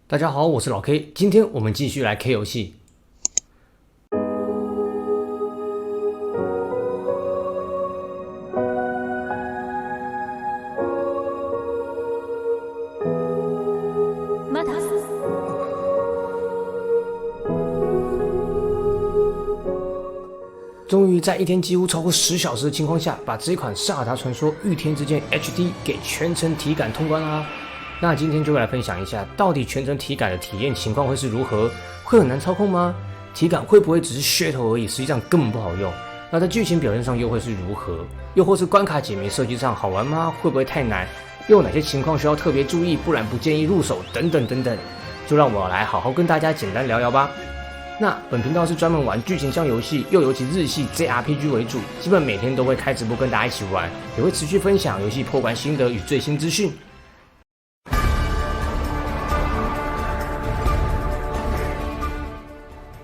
大家好，我是老 K， 今天我们继续来 K 游戏。终于在一天几乎超过10小时的情况下，把这款《萨尔达传说：御天之剑 HD》给全程体感通关啦。那今天就来分享一下，到底全程体感的体验情况会是如何？会很难操控吗？体感会不会只是噱头而已，实际上根本不好用？那在剧情表现上又会是如何？又或是关卡解谜设计上好玩吗？会不会太难？又有哪些情况需要特别注意，不然不建议入手？等等等等，就让我来好好跟大家简单聊聊吧。那本频道是专门玩剧情向游戏，又尤其日系 JRPG 为主，基本每天都会开直播跟大家一起玩，也会持续分享游戏破关心得与最新资讯。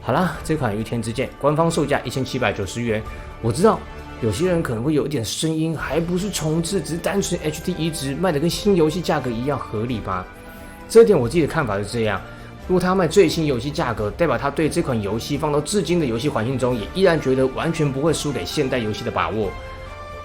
好啦，这款《御天之剑》官方售价1790元，我知道有些人可能会有一点声音，还不是重置，只是单纯 HD 移植，卖的跟新游戏价格一样合理吗？这一点我自己的看法是这样。如果他卖最新游戏价格，代表他对这款游戏放到至今的游戏环境中，也依然觉得完全不会输给现代游戏的把握。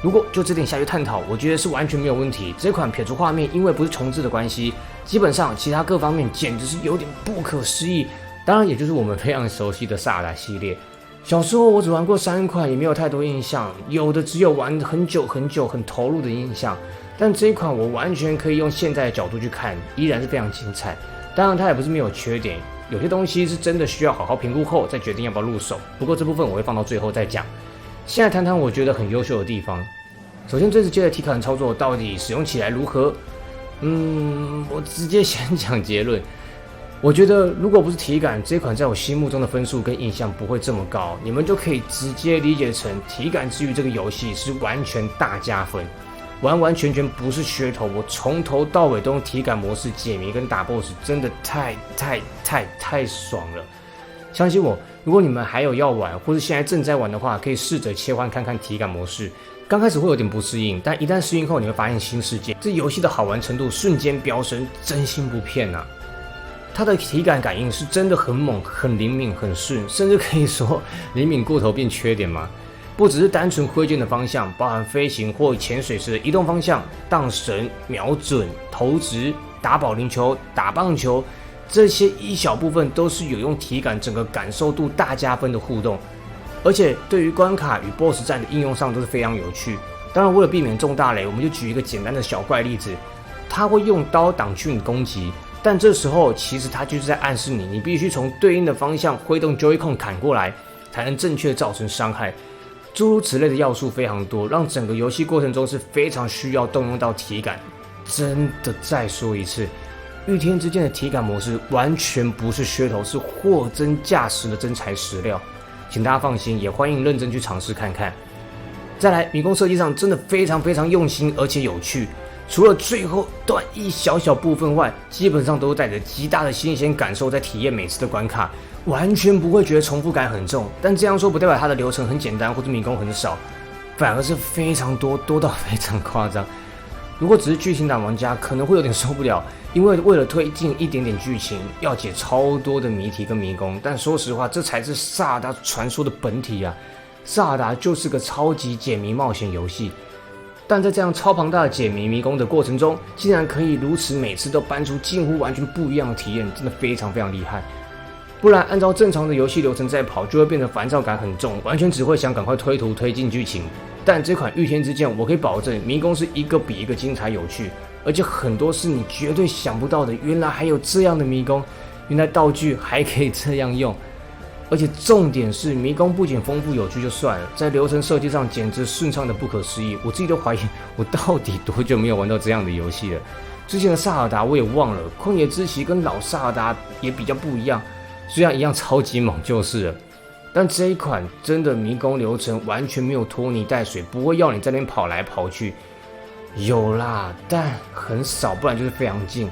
如果就这点下去探讨，我觉得是完全没有问题。这款撇除画面，因为不是重置的关系，基本上其他各方面简直是有点不可思议。当然，也就是我们非常熟悉的萨尔达系列。小时候我只玩过3款，也没有太多印象，有的只有玩很久很久很投入的印象。但这一款我完全可以用现在的角度去看，依然是非常精彩。当然，它也不是没有缺点，有些东西是真的需要好好评估后再决定要不要入手。不过这部分我会放到最后再讲。现在谈谈我觉得很优秀的地方。首先，最直接的体感操作到底使用起来如何？我直接先讲结论。我觉得如果不是体感，这款在我心目中的分数跟印象不会这么高，你们就可以直接理解成体感之于这个游戏是完全大加分。完完全全不是噱头，我从头到尾都用体感模式解谜跟打 BOSS， 真的太爽了！相信我，如果你们还有要玩，或是现在正在玩的话，可以试着切换看看体感模式。刚开始会有点不适应，但一旦适应后，你会发现新世界，这游戏的好玩程度瞬间飙升，真心不骗啊！它的体感感应是真的很猛、很灵敏、很顺，甚至可以说灵敏过头变缺点吗？不只是单纯挥剑的方向，包含飞行或潜水时的移动方向、荡绳、瞄准、投掷、打保龄球、打棒球，这些一小部分都是有用体感整个感受度大加分的互动。而且对于关卡与 BOSS 战的应用上都是非常有趣。当然，为了避免中大雷，我们就举一个简单的小怪例子，他会用刀挡去你攻击，但这时候其实他就是在暗示你必须从对应的方向挥动 Joy-Con 砍过来，才能正确造成伤害。诸如此类的要素非常多，让整个游戏过程中是非常需要动用到体感。真的再说一次，御天之剑的体感模式完全不是噱头，是货真价实的真材实料，请大家放心，也欢迎认真去尝试看看。再来，迷宫设计上真的非常用心，而且有趣。除了最后段一小部分外，基本上都带着极大的新鲜感受在体验每次的关卡，完全不会觉得重复感很重。但这样说不代表它的流程很简单或者迷宫很少，反而是非常多到非常夸张。如果只是剧情党玩家可能会有点受不了，因为为了推进一点点剧情，要解超多的谜题跟迷宫。但说实话，这才是萨尔达传说的本体啊！萨尔达就是个超级解谜冒险游戏。但在这样超庞大的解谜迷宫的过程中，竟然可以如此每次都搬出近乎完全不一样的体验，真的非常厉害。不然按照正常的游戏流程在跑，就会变得烦躁感很重，完全只会想赶快推图推进剧情。但这款御天之剑，我可以保证迷宫是一个比一个精彩有趣，而且很多是你绝对想不到的，原来还有这样的迷宫，原来道具还可以这样用。而且重点是，迷宫不仅丰富有趣就算了，在流程设计上简直顺畅的不可思议。我自己都怀疑，我到底多久没有玩到这样的游戏了？之前的萨尔达我也忘了，旷野之息跟老萨尔达也比较不一样，虽然一样超级猛就是了，但这一款真的迷宫流程完全没有拖泥带水，不会要你在那边跑来跑去。有啦，但很少，不然就是非常近。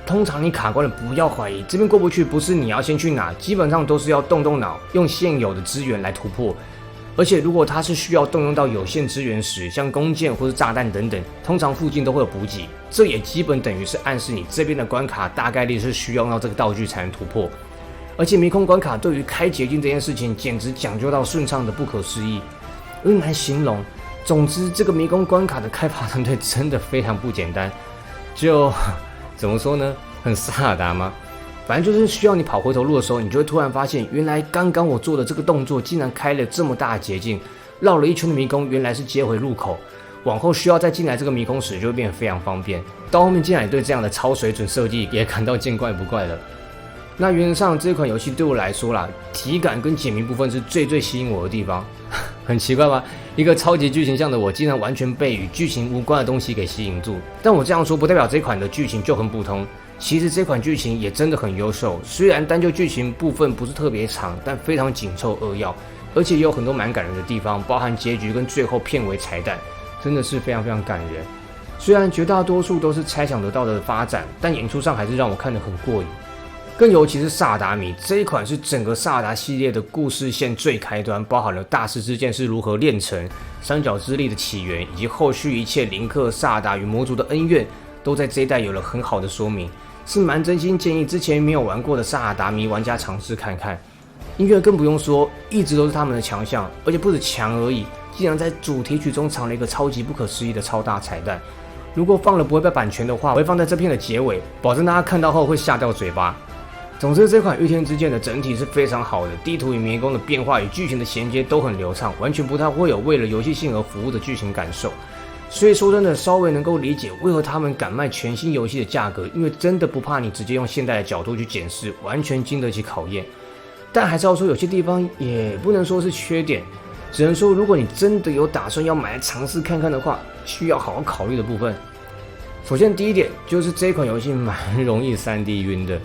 通常你卡关了，不要怀疑，这边过不去不是你要先去哪，基本上都是要动脑，用现有的资源来突破。而而且如果它是需要动用到有限资源时，像弓箭或是炸弹等等，通常附近都会有补给，这也基本等于是暗示你这边的关卡大概率是需要用到这个道具才能突破。而且迷宫关卡对于开捷径这件事情简直讲究到顺畅的不可思议，很难形容。总之，这个迷宫关卡的开发团队真的非常不简单，就怎么说呢？很萨尔达吗？反正就是需要你跑回头路的时候，你就会突然发现，原来刚刚我做的这个动作竟然开了这么大的捷径，绕了一圈的迷宫原来是接回入口，往后需要再进来这个迷宫时就会变得非常方便。到后面竟然也对这样的超水准设计也感到见怪不怪了。那原则上这款游戏对我来说啦，体感跟解谜部分是最吸引我的地方。很奇怪吧？一个超级剧情向的我，竟然完全被与剧情无关的东西给吸引住。但我这样说不代表这款的剧情就很普通。其实这款剧情也真的很优秀，虽然单就剧情部分不是特别长，但非常紧凑扼要，而且也有很多蛮感人的地方，包含结局跟最后片尾彩蛋，真的是非常感人。虽然绝大多数都是猜想得到的发展，但演出上还是让我看得很过瘾。更尤其是萨尔达迷这一款是整个萨尔达系列的故事线最开端，包含了大师之剑是如何炼成、三角之力的起源，以及后续一切林克、萨尔达与魔族的恩怨，都在这一代有了很好的说明。是蛮真心建议之前没有玩过的萨尔达迷玩家尝试看看。音乐更不用说，一直都是他们的强项，而且不止强而已，竟然在主题曲中藏了一个超级不可思议的超大彩蛋。如果放了不会被版权的话，我会放在这片的结尾，保证大家看到后会吓掉嘴巴。总之，这款《御天之剑》的整体是非常好的，地图与迷宫的变化与剧情的衔接都很流畅，完全不太会有为了游戏性而服务的剧情感受。所以说真的稍微能够理解为何他们敢卖全新游戏的价格，因为真的不怕你直接用现代的角度去检视，完全经得起考验。但还是要说有些地方也不能说是缺点，只能说如果你真的有打算要买来尝试看看的话，需要好好考虑的部分。首先第一点就是这款游戏蛮容易 3D 晕的，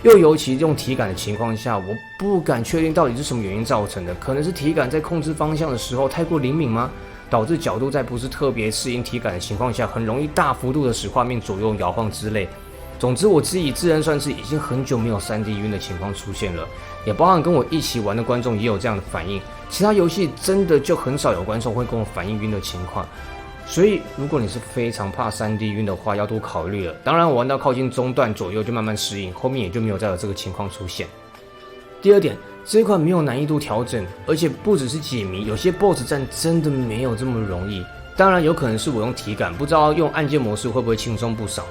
又尤其用体感的情况下，我不敢确定到底是什么原因造成的，可能是体感在控制方向的时候太过灵敏吗？导致角度在不是特别适应体感的情况下，很容易大幅度的使画面左右摇晃之类。总之，我自己自认算是已经很久没有 3D 晕的情况出现了，也包含跟我一起玩的观众也有这样的反应。其他游戏真的就很少有观众会跟我反映晕的情况，所以如果你是非常怕 3D 晕的话，要多考虑了。当然，我玩到靠近中段左右就慢慢适应，后面也就没有再有这个情况出现。第二点，这一款没有难易度调整，而且不只是解谜，有些 BOSS 战真的没有这么容易。当然有可能是我用体感，不知道用按键模式会不会轻松不少。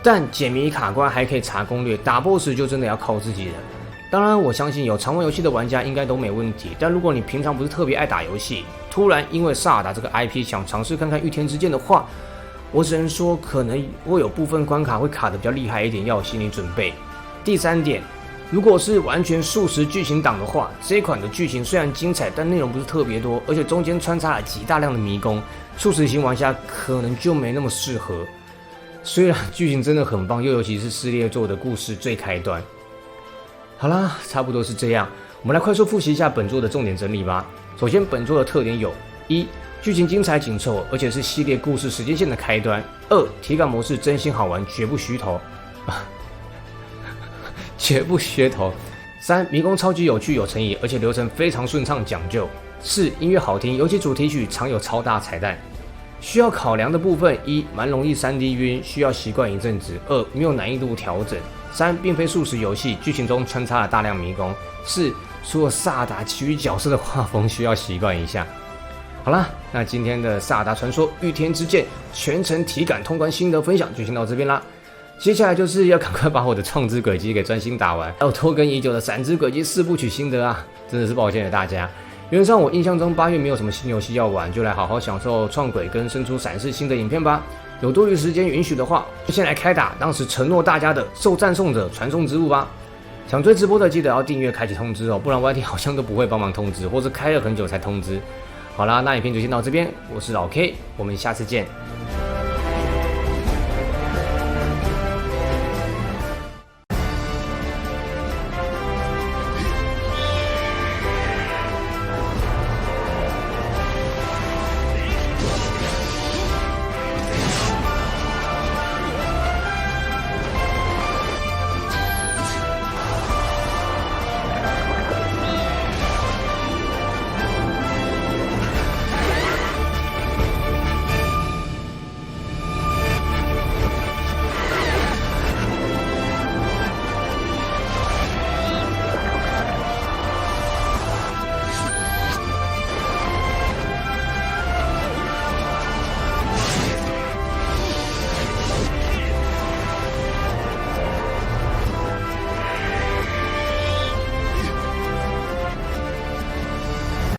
但解谜卡关还可以查攻略，打 BOSS 就真的要靠自己了。当然我相信有常玩游戏的玩家应该都没问题，但如果你平常不是特别爱打游戏，突然因为萨尔达这个 IP 想尝试看看御天之剑的话，我只能说可能会有部分关卡会卡得比较厉害一点，要有心理准备。第三点，如果是完全速食剧情档的话，这一款的剧情虽然精彩，但内容不是特别多，而且中间穿插了极大量的迷宫，速食型玩家可能就没那么适合。虽然剧情真的很棒，又尤其是撕裂作的故事最开端。好啦，差不多是这样，我们来快速复习一下本作的重点整理吧。首先，本作的特点有：一、剧情精彩紧凑，而且是系列故事时间线的开端；二、体感模式真心好玩，绝不虚头。绝不噱头。3、迷宫超级有趣有诚意，而且流程非常顺畅讲究。4、音乐好听，尤其主题曲常有超大彩蛋。需要考量的部分：一、蛮容易 3D 晕，需要习惯一阵子；二、没有难易度调整；三、并非速食游戏，剧情中穿插了大量迷宫；四、除了萨尔达，其余角色的画风需要习惯一下。好啦，那今天的萨尔达传说御天之剑全程体感通关心得分享就先到这边啦。接下来就是要赶快把我的创之轨迹给专心打完，还有拖更已久的闪之轨迹4部曲心得啊，真的是抱歉了大家。原则上我印象中8月没有什么新游戏要玩，就来好好享受创轨跟生出闪示新的影片吧。有多余时间允许的话，就先来开打当时承诺大家的受赞颂者传送之路吧。想追直播的记得要订阅开启通知哦，不然 YT 好像都不会帮忙通知，或是开了很久才通知。好啦，那影片就先到这边，我是老 K， 我们下次见。